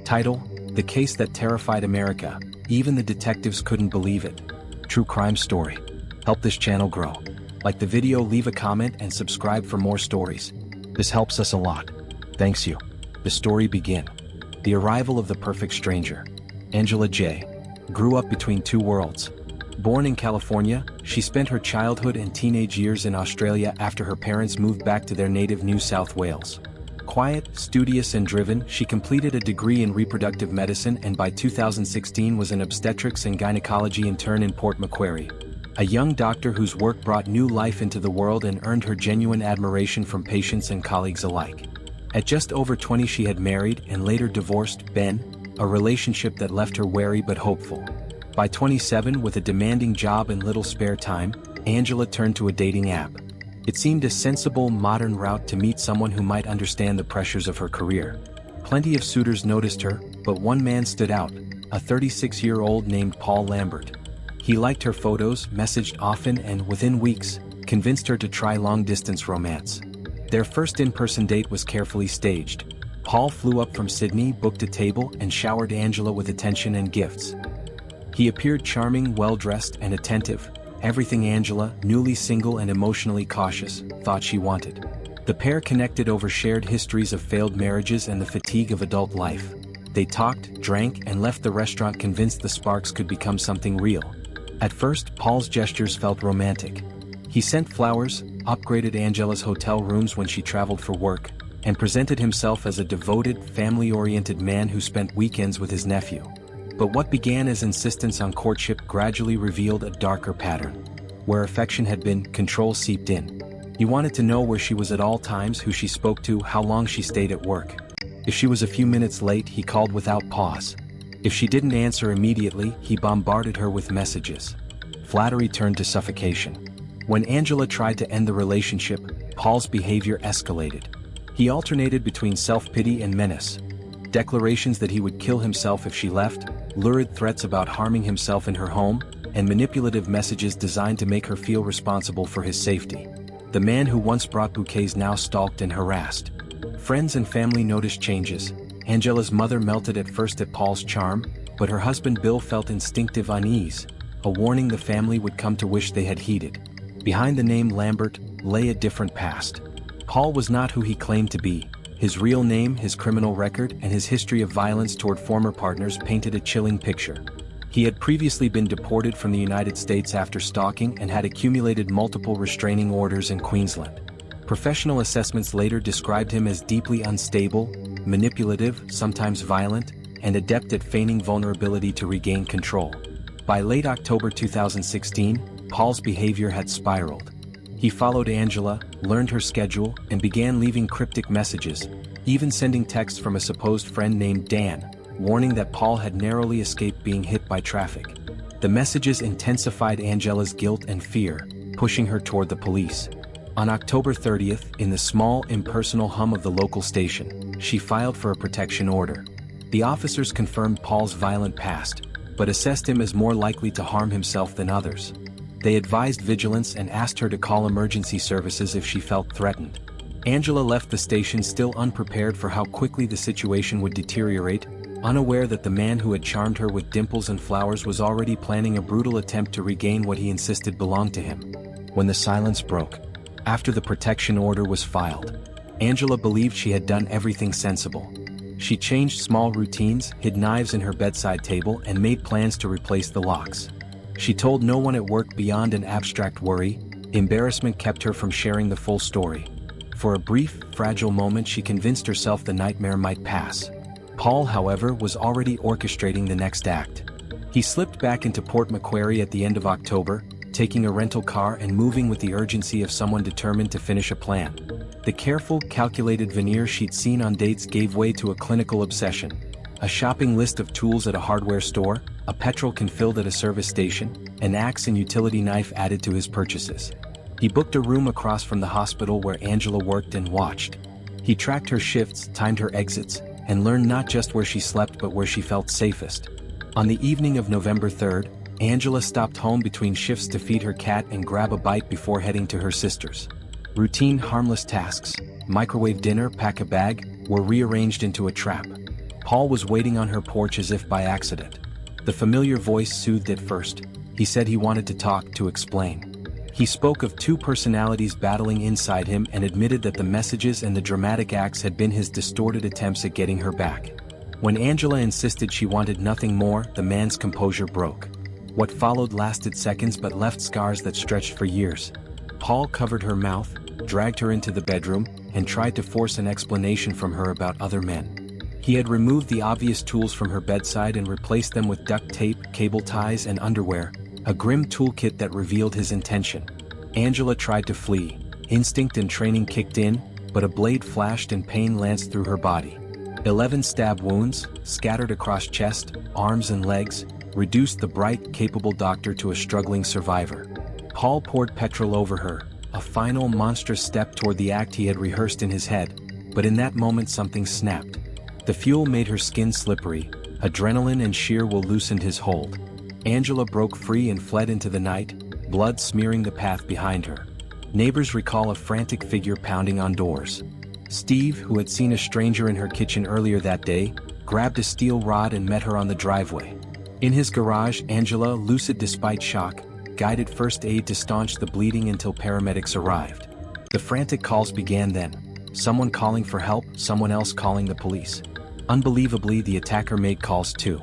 Title: The Case That Terrified America. Even the detectives couldn't believe it. True crime story. Help this channel grow. Like the video, leave a comment, and subscribe for more stories. This helps us a lot. Thanks you. The story begin. The arrival of the perfect stranger. Angela J. grew up between two worlds. Born in California, she spent her childhood and teenage years in Australia after her parents moved back to their native New South Wales. Quiet, studious and driven, she completed a degree in reproductive medicine and by 2016 was an obstetrics and gynecology intern in Port Macquarie. A young doctor whose work brought new life into the world and earned her genuine admiration from patients and colleagues alike. At just over 20 she had married and later divorced Ben, a relationship that left her wary but hopeful. By 27, with a demanding job and little spare time, Angela turned to a dating app. It seemed a sensible, modern route to meet someone who might understand the pressures of her career. Plenty of suitors noticed her, but one man stood out, a 36-year-old named Paul Lambert. He liked her photos, messaged often, and within weeks, convinced her to try long-distance romance. Their first in-person date was carefully staged. Paul flew up from Sydney, booked a table, and showered Angela with attention and gifts. He appeared charming, well-dressed, and attentive. Everything Angela, newly single and emotionally cautious, thought she wanted. The pair connected over shared histories of failed marriages and the fatigue of adult life. They talked, drank, and left the restaurant convinced the sparks could become something real. At first, Paul's gestures felt romantic. He sent flowers, upgraded Angela's hotel rooms when she traveled for work, and presented himself as a devoted, family-oriented man who spent weekends with his nephew. But what began as insistence on courtship gradually revealed a darker pattern. Where affection had been, control seeped in. He wanted to know where she was at all times, who she spoke to, how long she stayed at work. If she was a few minutes late, he called without pause. If she didn't answer immediately, he bombarded her with messages. Flattery turned to suffocation. When Angela tried to end the relationship, Paul's behavior escalated. He alternated between self-pity and menace. Declarations that he would kill himself if she left, lurid threats about harming himself in her home, and manipulative messages designed to make her feel responsible for his safety. The man who once brought bouquets now stalked and harassed. Friends and family noticed changes. Angela's mother melted at first at Paul's charm, but her husband Bill felt instinctive unease, a warning the family would come to wish they had heeded. Behind the name Lambert lay a different past. Paul was not who he claimed to be. His real name, his criminal record, and his history of violence toward former partners painted a chilling picture. He had previously been deported from the United States after stalking and had accumulated multiple restraining orders in Queensland. Professional assessments later described him as deeply unstable, manipulative, sometimes violent, and adept at feigning vulnerability to regain control. By late October 2016, Paul's behavior had spiraled. He followed Angela, learned her schedule, and began leaving cryptic messages, even sending texts from a supposed friend named Dan, warning that Paul had narrowly escaped being hit by traffic. The messages intensified Angela's guilt and fear, pushing her toward the police. On October 30th, in the small, impersonal hum of the local station, she filed for a protection order. The officers confirmed Paul's violent past, but assessed him as more likely to harm himself than others. They advised vigilance and asked her to call emergency services if she felt threatened. Angela left the station still unprepared for how quickly the situation would deteriorate, unaware that the man who had charmed her with dimples and flowers was already planning a brutal attempt to regain what he insisted belonged to him. When the silence broke, after the protection order was filed, Angela believed she had done everything sensible. She changed small routines, hid knives in her bedside table, and made plans to replace the locks. She told no one at work beyond an abstract worry. Embarrassment kept her from sharing the full story. For a brief, fragile moment she convinced herself the nightmare might pass. Paul, however, was already orchestrating the next act. He slipped back into Port Macquarie at the end of October, taking a rental car and moving with the urgency of someone determined to finish a plan. The careful, calculated veneer she'd seen on dates gave way to a clinical obsession. A shopping list of tools at a hardware store, a petrol can filled at a service station, an axe and utility knife added to his purchases. He booked a room across from the hospital where Angela worked and watched. He tracked her shifts, timed her exits, and learned not just where she slept but where she felt safest. On the evening of November 3rd, Angela stopped home between shifts to feed her cat and grab a bite before heading to her sister's. Routine, harmless tasks, microwave dinner, pack a bag, were rearranged into a trap. Paul was waiting on her porch as if by accident. The familiar voice soothed at first. He said he wanted to talk, to explain. He spoke of two personalities battling inside him and admitted that the messages and the dramatic acts had been his distorted attempts at getting her back. When Angela insisted she wanted nothing more, the man's composure broke. What followed lasted seconds but left scars that stretched for years. Paul covered her mouth, dragged her into the bedroom, and tried to force an explanation from her about other men. He had removed the obvious tools from her bedside and replaced them with duct tape, cable ties, and underwear, a grim toolkit that revealed his intention. Angela tried to flee. Instinct and training kicked in, but a blade flashed and pain lanced through her body. 11 stab wounds, scattered across chest, arms and legs, reduced the bright, capable doctor to a struggling survivor. Paul poured petrol over her, a final monstrous step toward the act he had rehearsed in his head, but in that moment something snapped. The fuel made her skin slippery, adrenaline and sheer will loosened his hold. Angela broke free and fled into the night, blood smearing the path behind her. Neighbors recall a frantic figure pounding on doors. Steve, who had seen a stranger in her kitchen earlier that day, grabbed a steel rod and met her on the driveway. In his garage, Angela, lucid despite shock, guided first aid to staunch the bleeding until paramedics arrived. The frantic calls began then. Someone calling for help, someone else calling the police. Unbelievably, the attacker made calls too.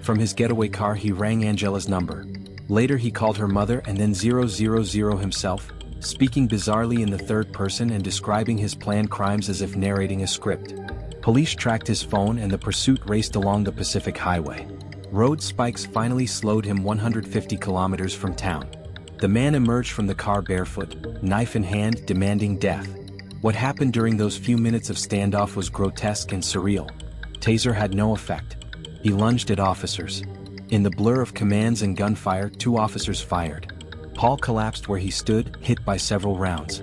From his getaway car he rang Angela's number. Later he called her mother and then 000 himself, speaking bizarrely in the third person and describing his planned crimes as if narrating a script. Police tracked his phone and the pursuit raced along the Pacific Highway. Road spikes finally slowed him 150 kilometers from town. The man emerged from the car barefoot, knife in hand, demanding death. What happened during those few minutes of standoff was grotesque and surreal. Taser had no effect. He lunged at officers. In the blur of commands and gunfire, 2 officers fired. Paul collapsed where he stood, hit by several rounds.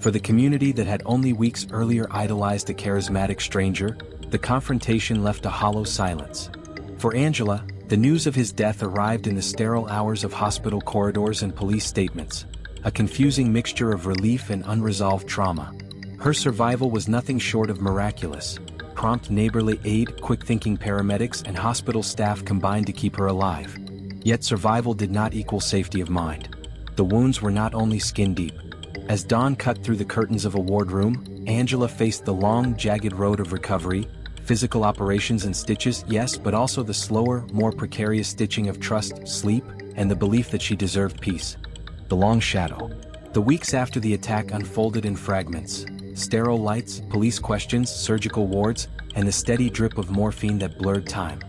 For the community that had only weeks earlier idolized a charismatic stranger, the confrontation left a hollow silence. For Angela, the news of his death arrived in the sterile hours of hospital corridors and police statements, a confusing mixture of relief and unresolved trauma. Her survival was nothing short of miraculous. Prompt neighborly aid, quick-thinking paramedics, and hospital staff combined to keep her alive. Yet survival did not equal safety of mind. The wounds were not only skin-deep. As dawn cut through the curtains of a wardroom, Angela faced the long, jagged road of recovery, physical operations and stitches, yes, but also the slower, more precarious stitching of trust, sleep, and the belief that she deserved peace. The long shadow. The weeks after the attack unfolded in fragments. Sterile lights, police questions, surgical wards, and the steady drip of morphine that blurred time.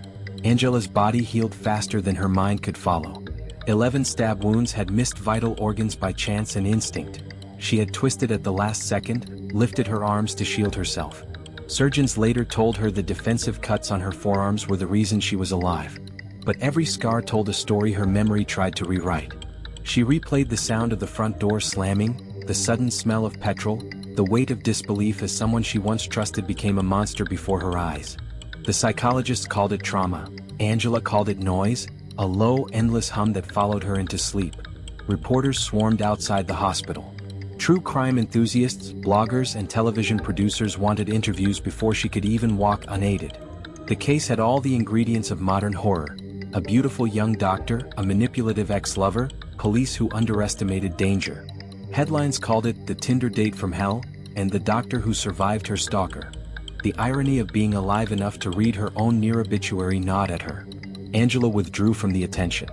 Angela's body healed faster than her mind could follow. 11 stab wounds had missed vital organs by chance and instinct. She had twisted at the last second, lifted her arms to shield herself. Surgeons later told her the defensive cuts on her forearms were the reason she was alive. But every scar told a story her memory tried to rewrite. She replayed the sound of the front door slamming, the sudden smell of petrol, the weight of disbelief as someone she once trusted became a monster before her eyes. The psychologists called it trauma. Angela called it noise, a low, endless hum that followed her into sleep. Reporters swarmed outside the hospital. True crime enthusiasts, bloggers, and television producers wanted interviews before she could even walk unaided. The case had all the ingredients of modern horror. A beautiful young doctor, a manipulative ex-lover, police who underestimated danger. Headlines called it The Tinder Date from Hell, and The Doctor Who Survived Her Stalker. The irony of being alive enough to read her own near obituary gnawed at her. Angela withdrew from the attention.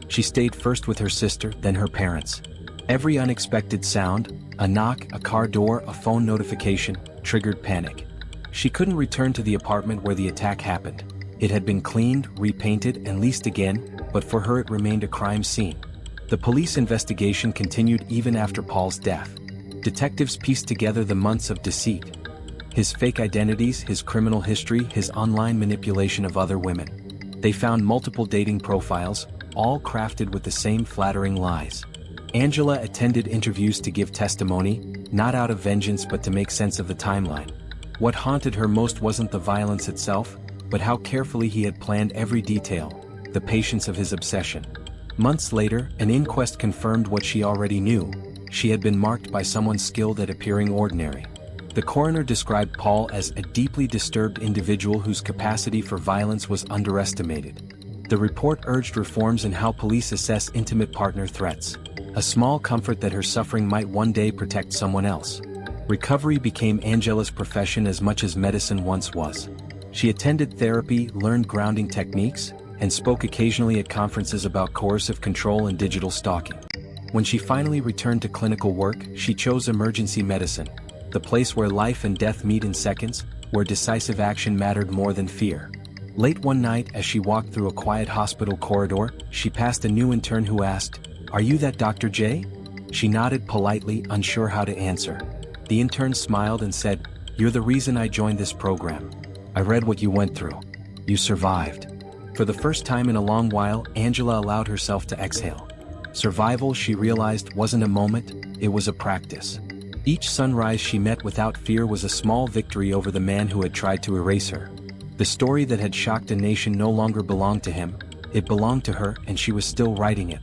She stayed first with her sister, then her parents. Every unexpected sound, a knock, a car door, a phone notification, triggered panic. She couldn't return to the apartment where the attack happened. It had been cleaned, repainted, and leased again, but for her it remained a crime scene. The police investigation continued even after Paul's death. Detectives pieced together the months of deceit. His fake identities, his criminal history, his online manipulation of other women. They found multiple dating profiles, all crafted with the same flattering lies. Angela attended interviews to give testimony, not out of vengeance but to make sense of the timeline. What haunted her most wasn't the violence itself, but how carefully he had planned every detail, the patience of his obsession. Months later, an inquest confirmed what she already knew. She had been marked by someone skilled at appearing ordinary. The coroner described Paul as a deeply disturbed individual whose capacity for violence was underestimated. The report urged reforms in how police assess intimate partner threats, a small comfort that her suffering might one day protect someone else. Recovery became Angela's profession as much as medicine once was. She attended therapy, learned grounding techniques, and spoke occasionally at conferences about coercive control and digital stalking. When she finally returned to clinical work, she chose emergency medicine, the place where life and death meet in seconds, where decisive action mattered more than fear. Late one night, as she walked through a quiet hospital corridor, she passed a new intern who asked, "Are you that Dr. J?" She nodded politely, unsure how to answer. The intern smiled and said, "You're the reason I joined this program. I read what you went through. You survived." For the first time in a long while, Angela allowed herself to exhale. Survival, she realized, wasn't a moment, it was a practice. Each sunrise she met without fear was a small victory over the man who had tried to erase her. The story that had shocked a nation no longer belonged to him, it belonged to her, and she was still writing it.